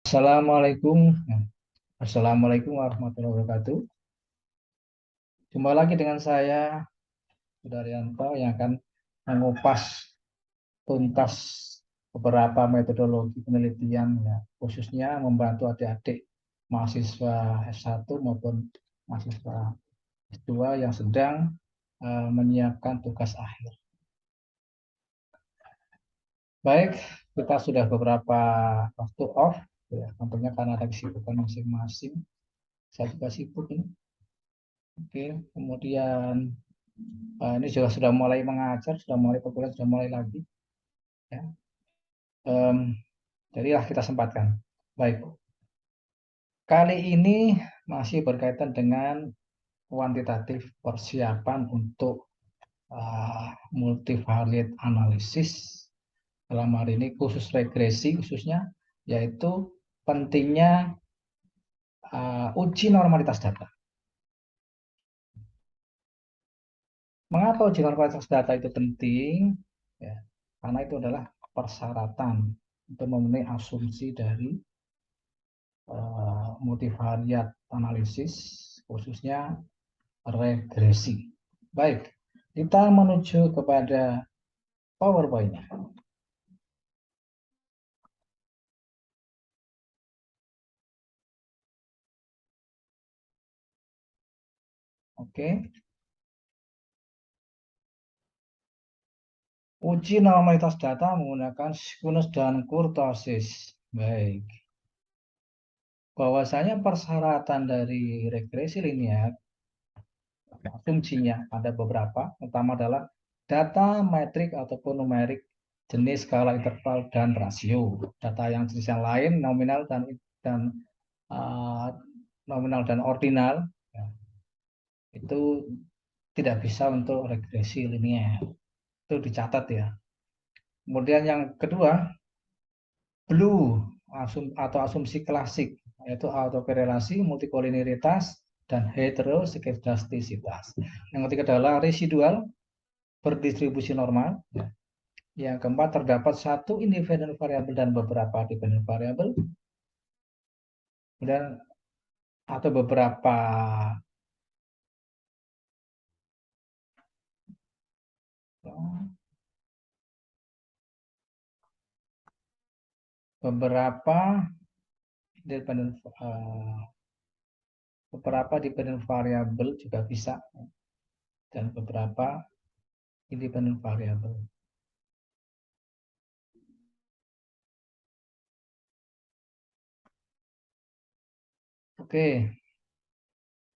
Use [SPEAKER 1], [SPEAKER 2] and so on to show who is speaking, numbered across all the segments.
[SPEAKER 1] Assalamualaikum. Assalamualaikum warahmatullahi wabarakatuh. Jumpa lagi dengan saya, Sudaryanto, yang akan mengupas tuntas beberapa metodologi penelitian, ya, khususnya membantu adik-adik mahasiswa S1 maupun mahasiswa S2 yang sedang menyiapkan tugas akhir. Baik, kita sudah beberapa waktu off, ya, tentunya karena ada kesibukan masing-masing. Saya juga sibuk ini. Oke, kemudian ini juga sudah mulai mengajar, sudah mulai perkuliahan, sudah mulai lagi. Ya. Jadilah kita sempatkan. Baik, kali ini masih berkaitan dengan kuantitatif persiapan untuk multivariate analisis. Dalam hari ini khusus regresi khususnya, yaitu pentingnya uji normalitas data. Mengapa uji normalitas data itu penting? Ya, karena itu adalah persyaratan untuk memenuhi asumsi dari multivariate analisis, khususnya regresi. Baik, kita menuju kepada PowerPoint-nya. Oke. Uji normalitas data menggunakan Skewness dan kurtosis. Baik. Bahwasanya persyaratan dari regresi linear, asumsinya ada beberapa. Pertama adalah data metrik ataupun numerik jenis skala interval dan rasio. Data yang jenis yang lain nominal dan nominal dan ordinal, ya, itu tidak bisa untuk regresi linear. Itu dicatat ya. Kemudian yang kedua, blue atau asumsi klasik, yaitu autokorelasi, multikoliniaritas, dan heteroskedastisitas. Yang ketiga adalah residual, berdistribusi normal. Ya. Yang keempat, terdapat satu independen variabel dan beberapa dependen variabel. Kemudian atau beberapa dependen variabel juga bisa, dan beberapa independen variabel. Oke,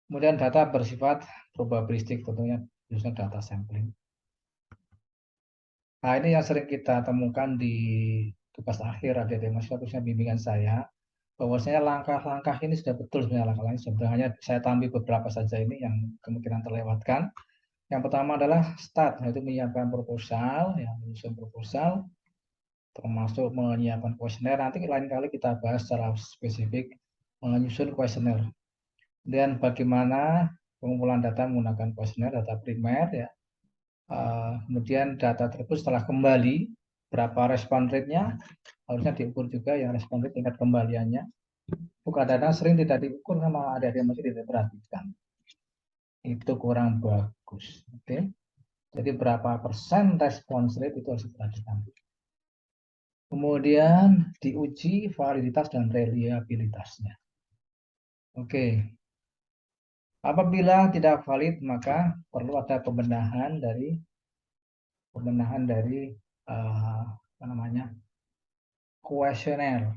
[SPEAKER 1] kemudian data bersifat probabilistik, tentunya khususnya data sampling. Nah, ini yang sering kita temukan di tugas akhir adik-adik mahasiswa, khususnya bimbingan saya, bahwasanya langkah-langkah ini sudah betul sebenarnya, langkah-langkah ini sebenarnya saya tambah beberapa saja ini yang kemungkinan terlewatkan. Yang pertama adalah start, yaitu menyiapkan proposal, ya, menyusun proposal, termasuk menyiapkan kuesioner. Nanti lain kali kita bahas secara spesifik menyusun kuesioner. Dan bagaimana pengumpulan data menggunakan kuesioner, data primer, ya. Kemudian data tersebut setelah kembali, berapa respon rate-nya, harusnya diukur juga yang respon rate tingkat kembaliannya. Kadang-kadang sering tidak diukur sama adik-adik masih tidak perhatikan. Itu kurang bagus. Oke. Jadi berapa persen respons rate itu harus diperhatikan. Kemudian diuji validitas dan reliabilitasnya. Oke. Apabila tidak valid, maka perlu ada pembenahan dari apa namanya, kuesioner.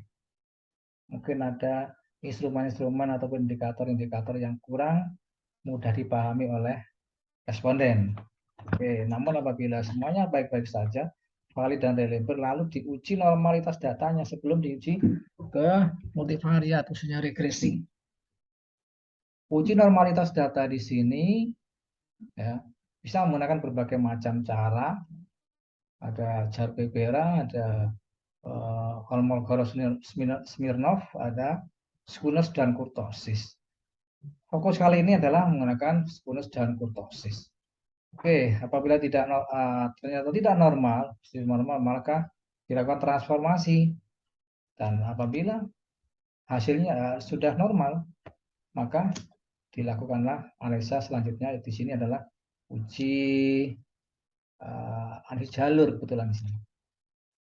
[SPEAKER 1] Mungkin ada instrumen-instrumen ataupun indikator-indikator yang kurang mudah dipahami oleh responden. Oke, namun apabila semuanya baik-baik saja, valid dan reliable, lalu diuji normalitas datanya sebelum diuji ke multivariat, khususnya regresi. Uji normalitas data di sini, ya, bisa menggunakan berbagai macam cara. Ada Jar-Berbera, ada Kolmogorov-Smirnov, ada Skewness dan kurtosis. Fokus kali ini adalah menggunakan Skewness dan kurtosis. Oke, apabila ternyata tidak normal, maka dilakukan transformasi. Dan apabila hasilnya sudah normal, maka dilakukanlah analisa selanjutnya. Di sini adalah uji analisis jalur kebetulan di sini.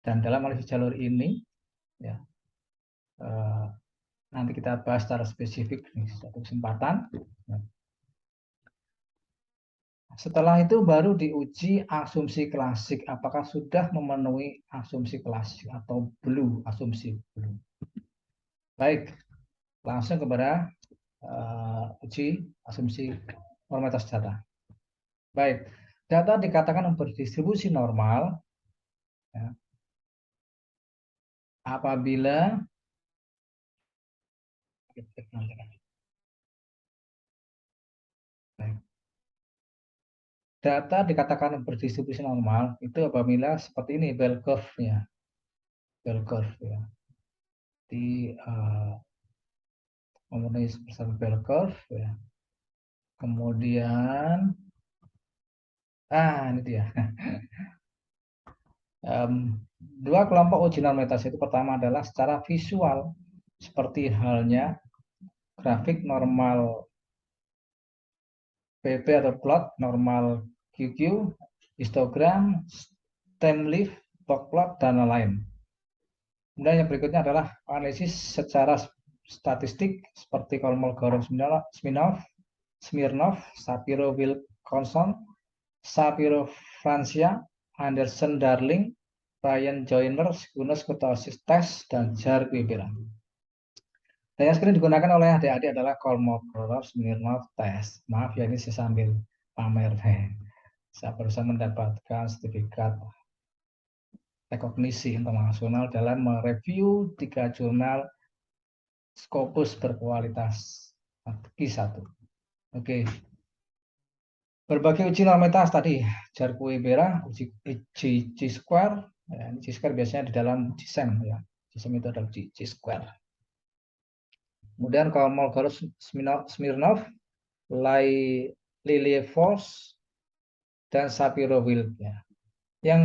[SPEAKER 1] Dan dalam analisis jalur ini, ya, nanti kita bahas secara spesifik nih, satu kesempatan. Setelah itu baru diuji asumsi klasik, apakah sudah memenuhi asumsi klasik atau belum asumsi belum. Baik, langsung kepada uji asumsi normalitas data. Baik, data dikatakan berdistribusi normal ya, apabila baik, data dikatakan berdistribusi normal itu apabila seperti ini bell curve-nya, bell curve ya, di memenuhi bersama bell curve ya. Kemudian ini dia. Dua kelompok uji normalitas itu pertama adalah secara visual, seperti halnya grafik normal PP atau plot, normal QQ, histogram, stem leaf, dot plot, dan lain-lain. Kemudian yang berikutnya adalah analisis secara statistik seperti Kolmogorov-Smirnov, Smirnov, Shapiro-Wilkinson, Shapiro-Francia, Anderson-Darling, Ryan Joyner, Skunus-Kurtosis test, dan Jar-Quibera. Dan yang sering digunakan oleh adik-adik adalah Kolmogorov-Smirnov test. Maaf ya, ini saya sambil pamer. Saya barusan mendapatkan sertifikat rekognisi internasional dalam mereview 3 jurnal Scopus berkualitas Q1. Oke. Berbagai uji normalitas tadi, Jar-Quibera, uji Chi-square, ya, Chi-square biasanya di dalam GSEM ya. GSEM itu adalah Chi-square. Kemudian Kolmogorov-Smirnov, Lilliefors, dan Shapiro-Wilk ya. Yang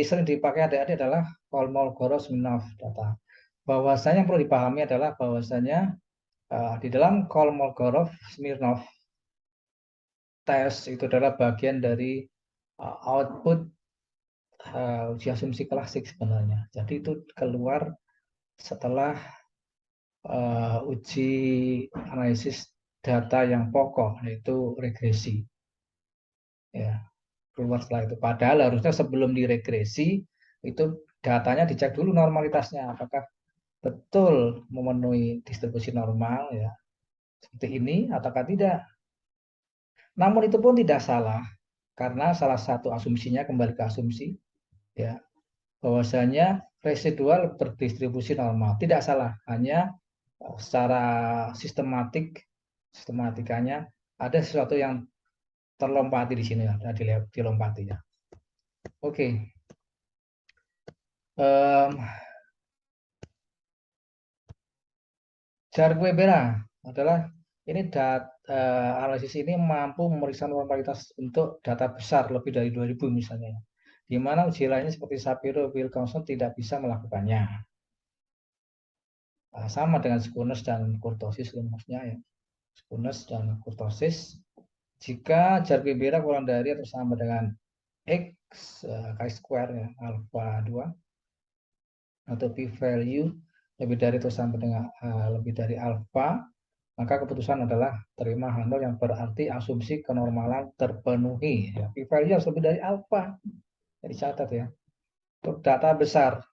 [SPEAKER 1] sering dipakai adik-adik adalah Kolmogorov-Smirnov data. Bahwasanya yang perlu dipahami adalah bahwasanya di dalam Kolmogorov-Smirnov tes itu adalah bagian dari output uji asumsi klasik sebenarnya. Jadi itu keluar setelah uji analisis data yang pokok, yaitu regresi. Ya, keluar setelah itu. Padahal harusnya sebelum diregresi itu datanya dicek dulu normalitasnya, apakah betul memenuhi distribusi normal ya seperti ini ataukah tidak. Namun itu pun tidak salah karena salah satu asumsinya kembali ke asumsi ya bahwasanya residual berdistribusi normal. Tidak salah, hanya secara sistematikanya ada sesuatu yang terlompati di sini, ada dilompati ya. Oke. Jar-Quibera adalah ini analisis ini mampu memeriksa normalitas untuk data besar lebih dari 2000 misalnya. Di mana uji lainnya seperti Shapiro-Wilkinson tidak bisa melakukannya. Sama dengan Skunus dan kurtosis rumusnya ya. Skunus dan kurtosis. Jika Jar-Quibera kurang dari atau sama dengan X chi-square ya, alpha 2 atau p-value lebih dari atau sama dengan lebih dari alpha, maka keputusan adalah terima H0 yang berarti asumsi kenormalan terpenuhi. Ya, p-value harus lebih dari alpha. Jadi catat ya. Untuk data besar.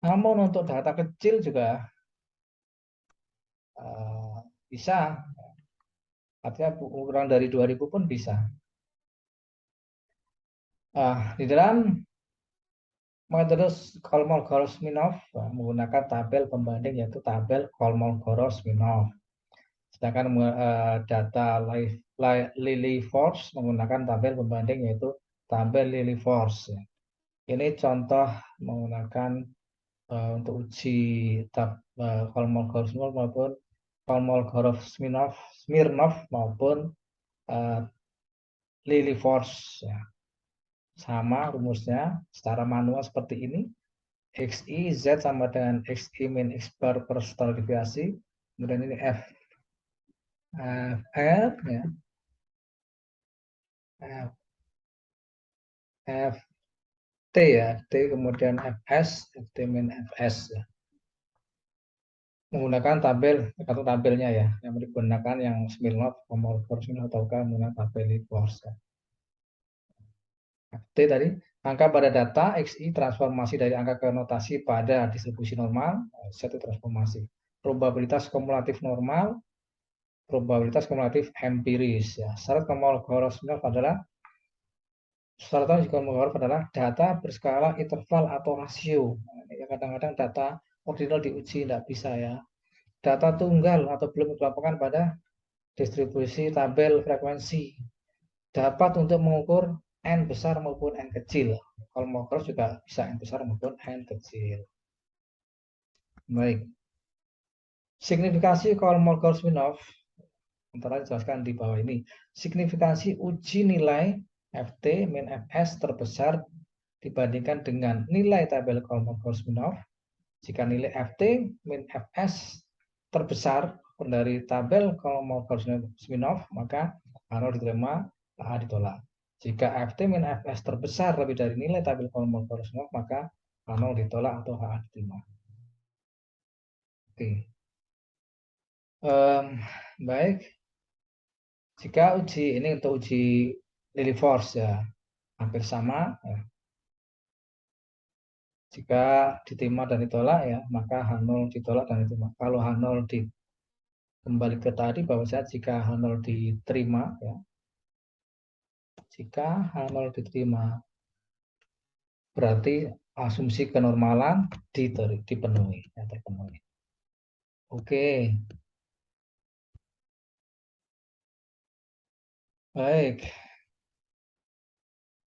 [SPEAKER 1] Namun untuk data kecil juga bisa. Artinya kurang dari 2000 pun bisa. Di dalam metode Kolmogorov-Smirnov menggunakan tabel pembanding yaitu tabel Kolmogorov-Smirnov. Sedangkan data Lilliefors menggunakan tabel pembanding yaitu tabel Lilliefors. Ini contoh menggunakan untuk uji Kolmogorov-Smirnov maupun Kolmogorov-Smirnov maupun Lilliefors. Ya. Sama rumusnya secara manual seperti ini. XI, Z sama dengan XI min X bar per standar deviasi. Kemudian ini F ya, F, FT ya, T kemudian FS, FT min FS ya. Menggunakan tabel, atau tabelnya ya, yang digunakan yang Smirnov, Kolmogorov ataukah menggunakan tabel Force ya. T tadi, angka pada data, XI transformasi dari angka ke notasi pada distribusi normal, satu transformasi. Probabilitas kumulatif normal, probabilitas kumulatif empiris. Ya. Syarat Kolmogorov adalah data berskala interval atau rasio. Nah, kadang-kadang data ordinal diuji tidak bisa ya. Data tunggal atau belum dikelompokkan pada distribusi tabel frekuensi dapat untuk mengukur N besar maupun N kecil. Kalau mau cross juga bisa N besar maupun N kecil. Baik. Signifikasi Kolmogorov-Smirnov antara dijelaskan di bawah ini. Signifikasi uji nilai FT min Fs terbesar dibandingkan dengan nilai tabel Kolmogorov-Smirnov. Jika nilai FT min Fs terbesar dari tabel Kolmogorov-Smirnov, maka Arnold diterima, A ditolak. Jika FT min Fs terbesar lebih dari nilai tabel Kolmogorov-Smirnov, maka Arnold ditolak atau A diterima. Oke. Baik. Jika uji ini untuk uji Lillie Force ya hampir sama. Ya. Jika diterima dan ditolak ya, maka H0 ditolak dan diterima. Kalau H0 kembali ke tadi bahwa jika H0 diterima ya, jika H0 diterima berarti asumsi kenormalan dipenuhi ya, terpenuhi. Oke. Baik.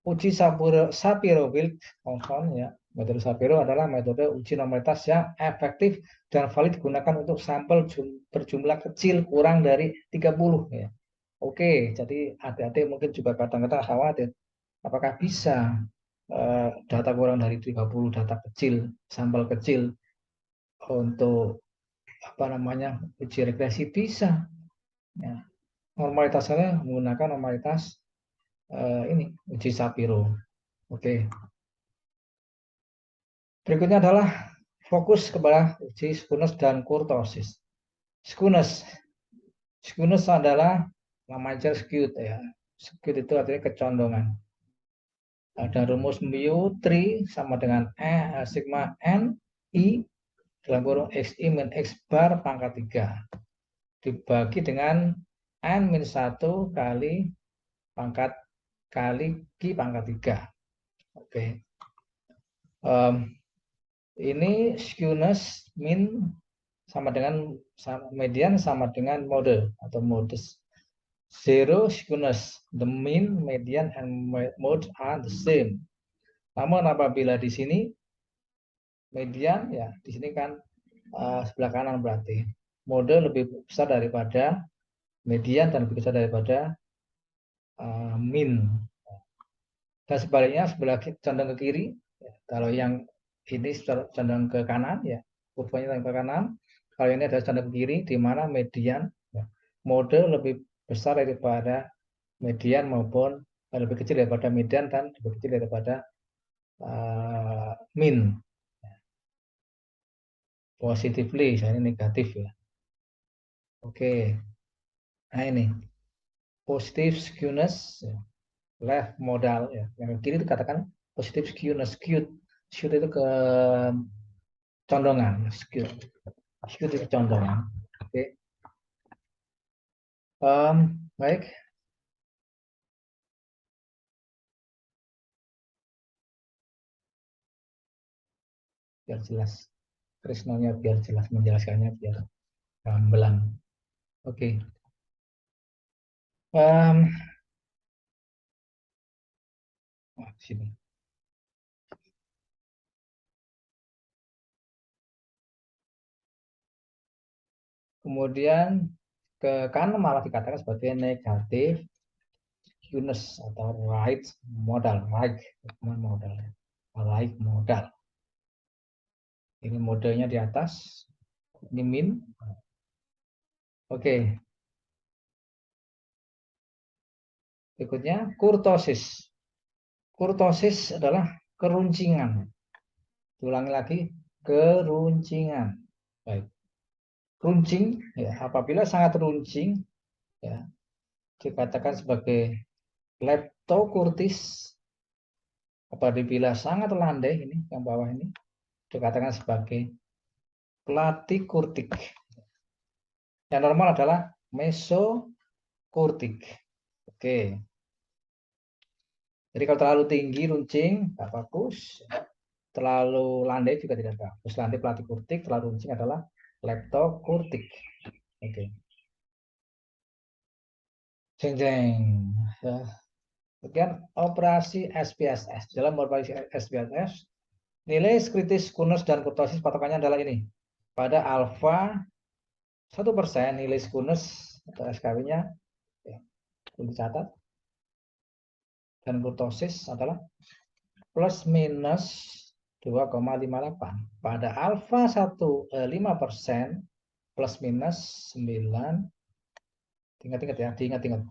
[SPEAKER 1] Uji Shapiro-Wilk function ya. Metode Shapiro adalah metode uji normalitas yang efektif dan valid digunakan untuk sampel berjumlah kecil kurang dari 30 ya. Oke, jadi adik-adik mungkin juga kadang-kadang khawatir apakah bisa data kurang dari 30 data kecil, sampel kecil untuk apa namanya uji regresi bisa. Ya. Normalitasnya menggunakan normalitas ini uji Shapiro. Oke. Berikutnya adalah fokus kepada uji skewness dan kurtosis. Skewness adalah major skewed ya. Skewed itu artinya kecondongan. Ada rumus mu 3 sama dengan sigma n i dalam kurung xi min x bar pangkat 3 dibagi dengan n min 1 kali pangkat kali Q pangkat 3. Oke. Ini skewness min sama dengan median sama dengan mode atau modus. Zero skewness, the mean, median, and mode are the same. Namun apabila di sini median ya di sini kan sebelah kanan berarti mode lebih besar daripada median dan lebih besar daripada mean. Dan sebaliknya sebelah condong ke kiri, ya, kalau yang ini condong ke kanan ya, kurvanya ke kanan. Kalau ini adalah condong ke kiri, di mana median ya, mode lebih besar daripada median maupun lebih kecil daripada median dan lebih kecil daripada mean. Positively, ini negatif ya. Oke, nah ini positive skewness, ya. Left modal ya. Yang kiri itu katakan positive skewness, skewed itu ke condongan, skewed itu condongan. Oke. Baik. Biar jelas. Krisnonya biar jelas menjelaskannya biar gamblang. Oke. Sini. Kemudian ke kanan malah dikatakan sebagai negatif skewness atau right modal. Ini modenya di atas, ini min. Oke, berikutnya kurtosis. Kurtosis adalah keruncingan. Ulangi lagi, keruncingan. Baik. Runcing, ya, apabila sangat runcing, ya, dikatakan sebagai leptokurtis. Apabila sangat landai, ini yang bawah ini, dikatakan sebagai platikurtik. Yang normal adalah mesokurtik. Oke. Jadi kalau terlalu tinggi runcing, nggak bagus. Terlalu landai juga tidak bagus. Landai platikurtik, terlalu runcing adalah leptokurtik. Oke. Jeng jeng. Ya. Kemudian operasi SPSS. Dalam operasi SPSS, nilai kritis Skunus dan kurtosis patokannya adalah ini. Pada alfa 1% nilai Skunus atau SKW-nya, ya, dicatat, dan kurtosis adalah plus minus 2,58. Pada alfa 5% plus minus 9, ingat-ingat ya, diingat-ingat.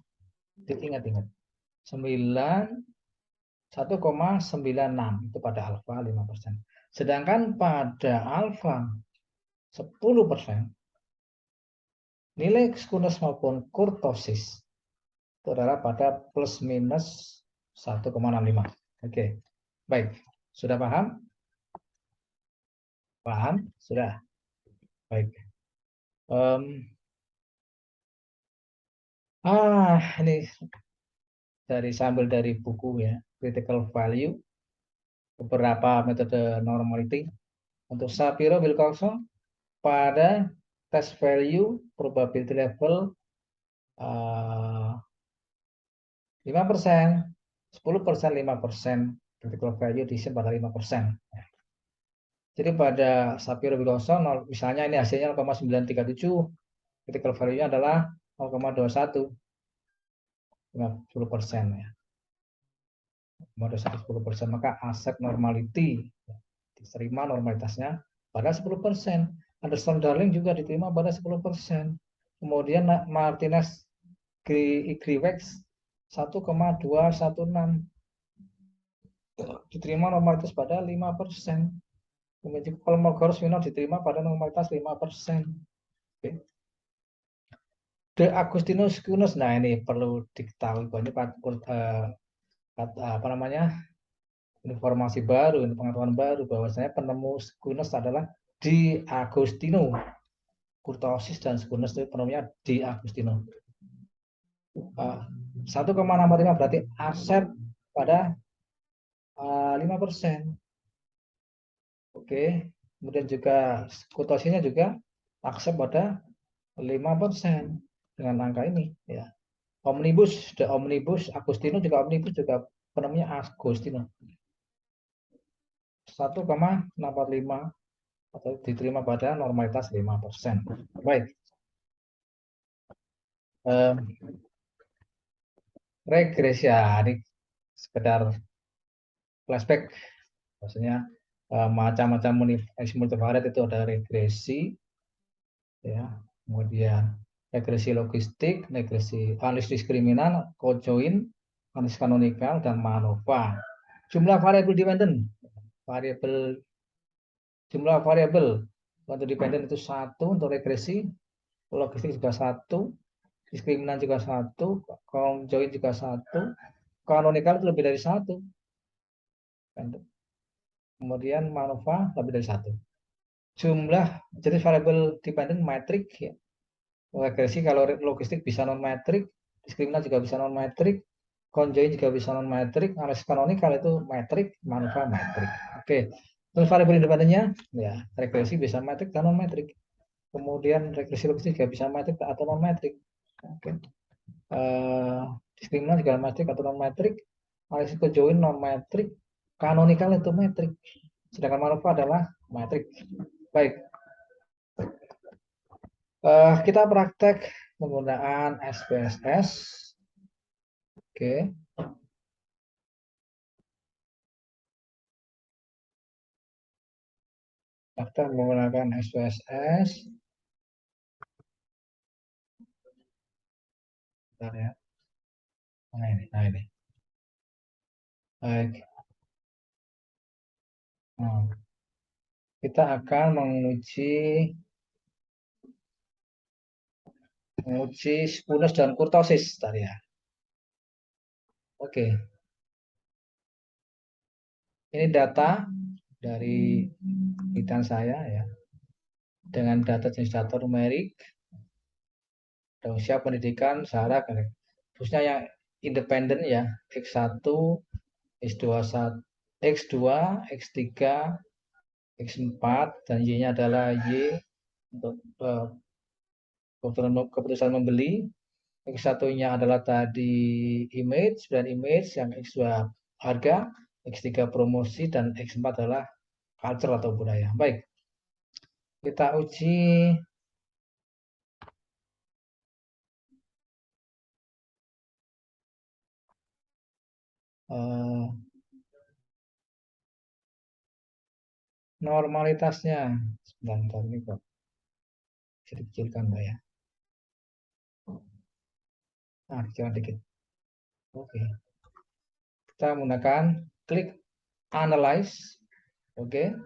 [SPEAKER 1] 1,96 itu pada alfa 5%. Sedangkan pada alfa 10%, nilai Skunus maupun kurtosis itu adalah pada plus minus 1,65. Oke, baik. Sudah paham? Paham? Sudah. Baik. Ini sambil dari buku ya, critical value, beberapa metode normality. Untuk Shapiro-Wilcoxon pada test value probability level 5%, 10%, 5%, critical value diisi pada 5%. Jadi pada Shapiro-Wilcoxon, misalnya ini hasilnya 0,937, critical value-nya adalah 0,21, 50% ya. 10%, maka aset normality diterima normalitasnya pada 10%. Anderson Darling juga diterima pada 10%. Kemudian Martinez Grivex 1,216 diterima normalitas pada 5%. Kemudian Kolmogorov Swinov diterima pada normalitas 5%. Oke. De Agustinus Kunus, nah ini perlu diketahui bahwa ini apa namanya, informasi baru, pengetahuan baru bahwasanya penemu Skunus adalah Di Agostino. Kurtosis dan Skunus itu penemunya Di Agostino. 1,65 berarti aset pada 5%. Oke, kemudian juga kurtosisnya juga aset pada 5% dengan angka ini ya. Omnibus, the Omnibus Agostino juga Omnibus juga penemunya Agostino. 1,65 atau diterima pada normalitas 5%. Baik. Regresi ya, ini sekedar flashback. Maksudnya macam-macam multivariat itu ada regresi, ya, kemudian regresi logistik, regresi analisis diskriminan, conjoint, analisis kanonikal, dan MANOVA. Jumlah variabel dependent, jumlah variabel untuk dependent itu 1 untuk regresi, logistik juga 1, diskriminan juga 1, conjoint juga 1, kanonikal itu lebih dari 1. Kemudian MANOVA lebih dari 1. Jumlah jenis variabel dependent metrik ya. Regresi kalau logistik bisa non metrik, diskriminan juga bisa non metrik, conjoint juga bisa non metrik, analisis kanonikal itu metrik, MANOVA metrik. Oke. Terus variabel independennya ya, regresi bisa metrik dan non metrik. Kemudian regresi logistik juga bisa metrik atau non metrik. Oke. Diskriminan juga metrik atau non metrik, analisis conjoint non metrik, kanonikal itu metrik. Sedangkan MANOVA adalah metrik. Baik. Kita praktek penggunaan SPSS. Oke. Daftar menggunakan SPSS. Bentar ya. Nah ini. Baik. Nah, kita akan menguji spunus dan kurtosis tadi ya. Oke. Ini data dari penelitian saya ya. Dengan data jenis data numerik dan usia pendidikan syarat khususnya yang independen ya, X1, X2, X2, X3, X4 dan Y-nya adalah Y untuk keputusan membeli. X1-nya adalah tadi image dan image, yang X2 harga, X3 promosi, dan X4 adalah culture atau budaya. Baik, kita uji normalitasnya. Sebentar ini kok bisa dikecilkan Mbak ya. Nah, dikecilkan dikit. Oke. Kita menggunakan klik analyze. Oke.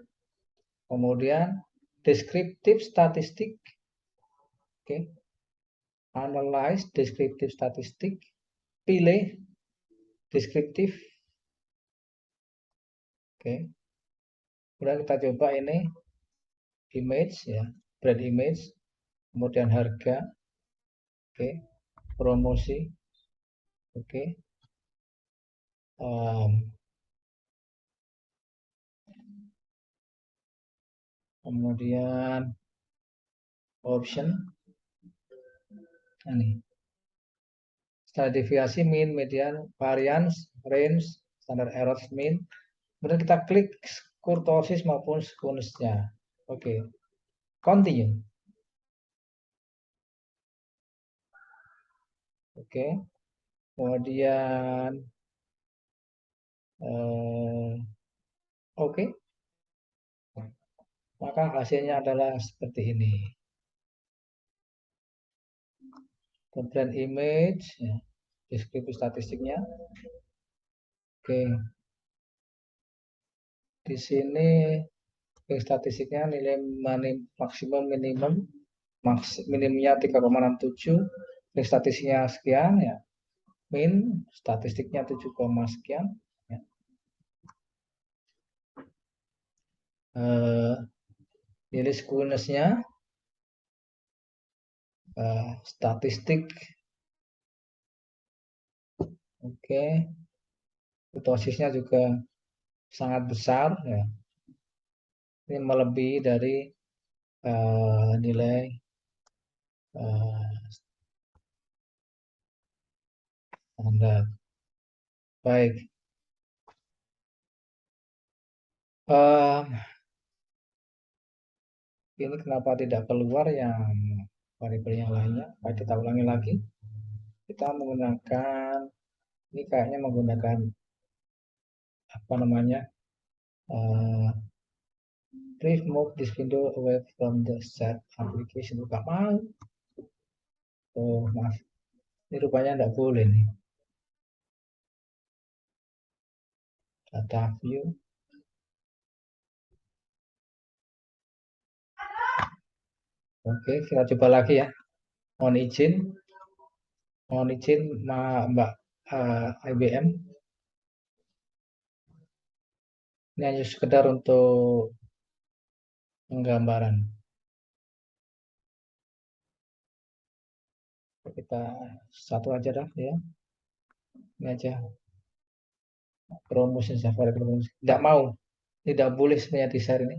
[SPEAKER 1] Kemudian deskriptif statistik. Oke. Analyze deskriptif statistik. Pilih deskriptif. Oke. Kemudian kita coba ini image ya, brand image, kemudian harga, oke, promosi, oke, kemudian option, ini standar deviasi, mean, median, variance, range, standar error, mean. Kemudian kita klik kurtosis maupun skunusnya. Oke, continue. Oke, kemudian oke, maka hasilnya adalah seperti ini. Kemudian image, ya, deskripsi statistiknya. Oke, di sini statistiknya nilai maksimum minimum, minimumnya 3,67, statistiknya sekian ya, min statistiknya 7, sekian ya. Nilai skewnessnya statistik, oke, kurtosisnya juga sangat besar ya, ini melebihi dari nilai standar. Baik, ini kenapa tidak keluar yang variabel yang lainnya? Baik, kita ulangi lagi. Kita menggunakan, ini kayaknya menggunakan apa namanya, please move this window away from the set application. Buka mau. Oh maaf, ini rupanya tidak boleh nih. Data view. Oke, kita coba lagi ya. Mohon izin Mbak IBM. Ini hanya sekedar untuk penggambaran. Kita satu aja dah ya. Ini aja promosi Safari promosi. Tidak mau, tidak boleh sebenarnya di share ini.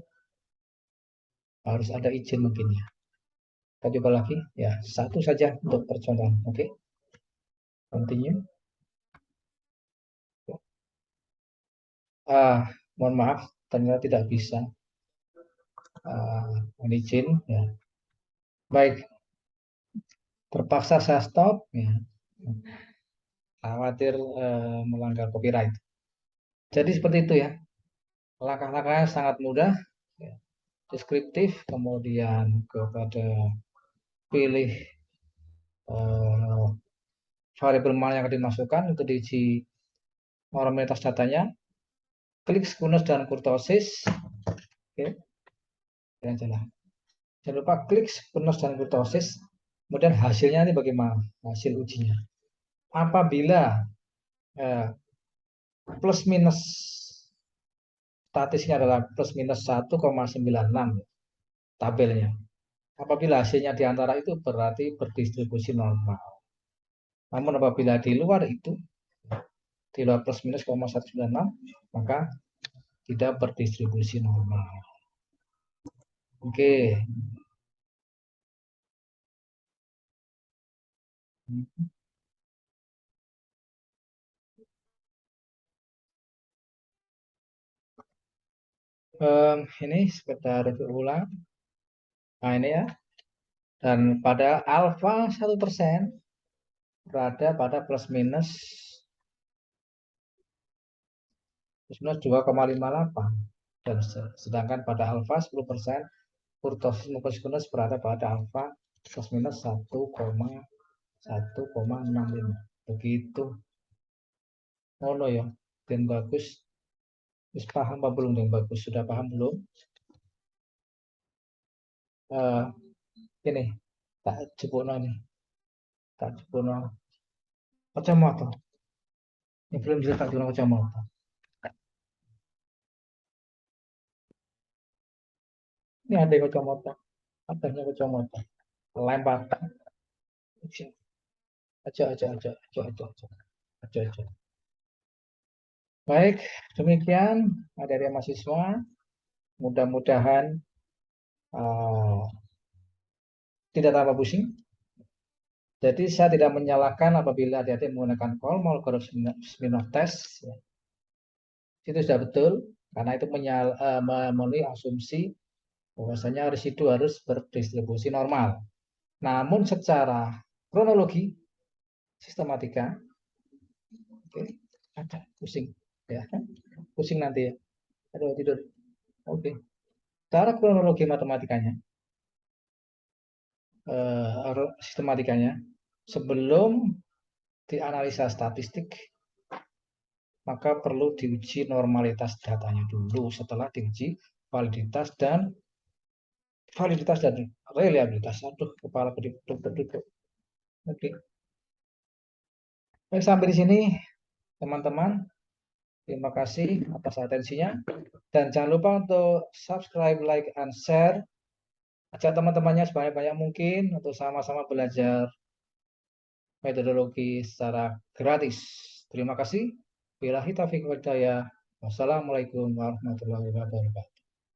[SPEAKER 1] Harus ada izin mungkin ya. Kita coba lagi ya, satu saja untuk percontohan. Oke, continue. Mohon maaf, ternyata tidak bisa. Izin ya. Baik, terpaksa saya stop ya. Khawatir melanggar copyright. Jadi seperti itu ya. Langkah-langkahnya sangat mudah. Ya. deskriptif, kemudian kepada pilih variabel mana yang dimasukkan untuk diuji normalitas datanya, klik skewness dan kurtosis. Oke, jalan. Jangan lupa klik skewness dan kurtosis. Kemudian hasilnya ini bagaimana? Hasil ujinya. Apabila plus minus statistiknya adalah plus minus 1,96 tabelnya. Apabila hasilnya di antara itu berarti berdistribusi normal. Namun apabila di luar itu, di luar plus minus 1,196, maka tidak berdistribusi normal. Oke. Ini sekedar review ulang. Nah ini ya. Dan pada alfa 1% berada pada plus minus 2,58. Dan sedangkan pada alfa 10% kurtosis maupun skewness berada pada alfa plus minus 1,65. Begitu. Oh no ya. Dan bagus. Wis paham apa belum yang bagus? Sudah paham belum? Ini tak jebukno ini. Tak jebukno kacamata. Ini belum jelas tak jebukno kacamata. Ini ada kacamata. Atasnya kacamata. Lempar. Aja. Baik, demikian dari mahasiswa. Mudah-mudahan tidak tambah pusing. Jadi saya tidak menyalahkan apabila adik-adik menggunakan Kolmol Smirnov test. Itu sudah betul, karena itu memenuhi asumsi bahwasanya residu harus berdistribusi normal. Namun secara kronologi, sistematika, oke, ada pusing, ya, pusing nanti ya, aduh tidur, oke. Cara kronologi matematikanya, sistematikanya, sebelum dianalisa statistik, maka perlu diuji normalitas datanya dulu. Setelah diuji validitas dan reliabilitas. Aduh, kepala kedip-kedip. Oke. Baik, sampai di sini teman-teman. Terima kasih atas atensinya. Dan jangan lupa untuk subscribe, like, and share. Ajak teman-temannya sebanyak-banyak mungkin untuk sama-sama belajar metodologi secara gratis. Terima kasih. Billahi taufiq wal hidayah. Wassalamualaikum warahmatullahi wabarakatuh.